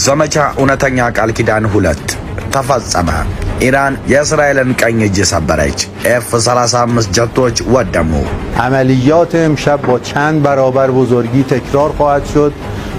ዘመቻ እውነተኛ ቃል ኪዳን 2 ተፈጸመ። ኢራን የእስራኤልን ቀኝ እጅ ሰበረች። F-35 ጀቶች ወደሙ። عملیات امشب با چند برابر بزرگی تکرار خواهد شد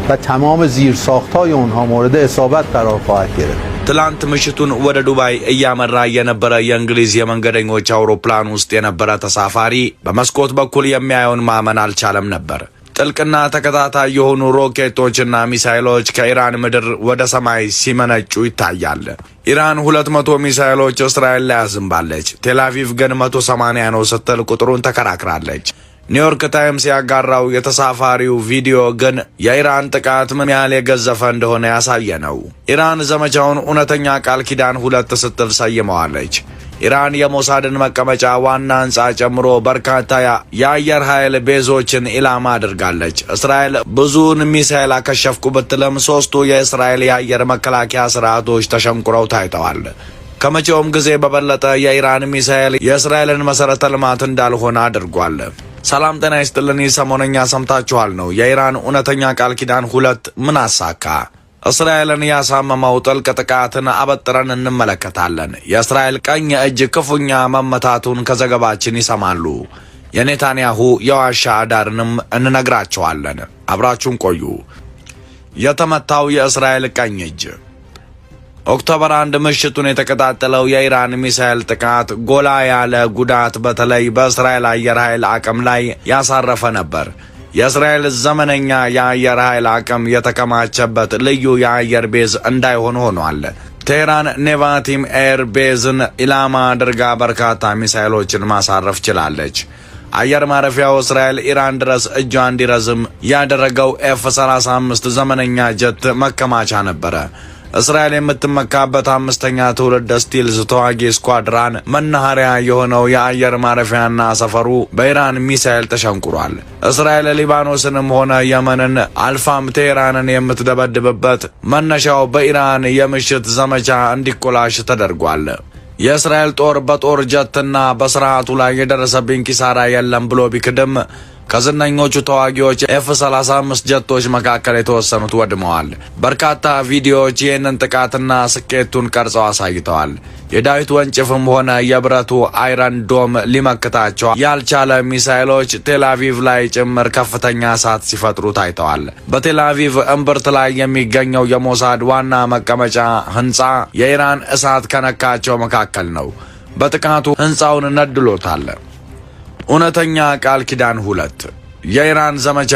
و تمام زیرساخت‌های اونها مورد اصابت قرار خواهد گرفت. ትላንት ምሽቱን ወደ ዱባይ እያመራ የነበረ የእንግሊዝ የመንገደኞች አውሮፕላን ውስጥ የነበረ ተሳፋሪ በመስኮት በኩል የሚያየውን ማመን አልቻለም ነበር። ጥልቅና ተከታታይ የሆኑ ሮኬቶችና ሚሳኤሎች ከኢራን ምድር ወደ ሰማይ ሲመነጩ ይታያል። ኢራን 200 ሚሳኤሎች እስራኤል ላይ አዝንባለች። ቴልአቪቭ ግን 180 ነው ስትል ቁጥሩን ተከራክራለች። ኒውዮርክ ታይምስ ያጋራው የተሳፋሪው ቪዲዮ ግን የኢራን ጥቃት ምን ያህል የገዘፈ እንደሆነ ያሳየ ነው። ኢራን ዘመቻውን እውነተኛ ቃል ኪዳን 2 ስትል ሰይመዋለች። ኢራን የሞሳድን መቀመጫ ዋና ህንጻ ጨምሮ በርካታ የአየር ኃይል ቤዞችን ኢላማ አድርጋለች። እስራኤል ብዙውን ሚሳኤል አከሸፍኩ ብትልም 3ቱ የእስራኤል የአየር መከላከያ ስርዓቶች ተሸንቁረው ታይተዋል። ከመቼውም ጊዜ በበለጠ የኢራን ሚሳኤል የእስራኤልን መሰረተ ልማት እንዳልሆነ አድርጓል። ሰላም ጤና ይስጥልን። ሰሞነኛ ሰምታችኋል ነው። የኢራን እውነተኛ ቃል ኪዳን 2 ምን አሳካ? እስራኤልን ያሳመመው ጥልቅ ጥቃትን አበጥረን እንመለከታለን። የእስራኤል ቀኝ እጅ ክፉኛ መመታቱን ከዘገባችን ይሰማሉ። የኔታንያሁ የዋሻ አዳርንም እንነግራቸዋለን። አብራችሁን ቆዩ። የተመታው የእስራኤል ቀኝ እጅ። ኦክቶበር 1 ምሽቱን የተቀጣጠለው የኢራን ሚሳኤል ጥቃት ጎላ ያለ ጉዳት በተለይ በእስራኤል አየር ኃይል አቅም ላይ ያሳረፈ ነበር። የእስራኤል ዘመነኛ የአየር ኃይል አቅም የተከማቸበት ልዩ የአየር ቤዝ እንዳይሆን ሆኗል። ቴህራን ኔቫቲም ኤር ቤዝን ኢላማ አድርጋ በርካታ ሚሳኤሎችን ማሳረፍ ችላለች። አየር ማረፊያው እስራኤል ኢራን ድረስ እጇ እንዲረዝም ያደረገው F-35 ዘመነኛ ጀት መከማቻ ነበረ። እስራኤል የምትመካበት 5ኛ ትውልድ ስቲልዝ ተዋጊ ስኳድራን መናኸሪያ የሆነው የአየር ማረፊያና ሰፈሩ በኢራን ሚሳኤል ተሸንቁሯል። እስራኤል ሊባኖስንም ሆነ የመንን አልፋም ቴህራንን የምትደበድብበት መነሻው በኢራን የምሽት ዘመቻ እንዲኮላሽ ተደርጓል። የእስራኤል ጦር በጦር ጀትና በስርዓቱ ላይ የደረሰብኝ ኪሳራ የለም ብሎ ቢክድም ከዝነኞቹ ተዋጊዎች F-35 ጀቶች መካከል የተወሰኑት ወድመዋል። በርካታ ቪዲዮዎች ይህንን ጥቃትና ስኬቱን ቀርጸው አሳይተዋል። የዳዊት ወንጭፍም ሆነ የብረቱ አይረን ዶም ሊመክታቸው ያልቻለ ሚሳኤሎች ቴልአቪቭ ላይ ጭምር ከፍተኛ እሳት ሲፈጥሩ ታይተዋል። በቴልአቪቭ እምብርት ላይ የሚገኘው የሞሳድ ዋና መቀመጫ ህንጻ የኢራን እሳት ከነካቸው መካከል ነው። በጥቃቱ ህንጻውን ነድሎታል። እውነተኛ ቃል ኪዳን 2 የኢራን ዘመቻ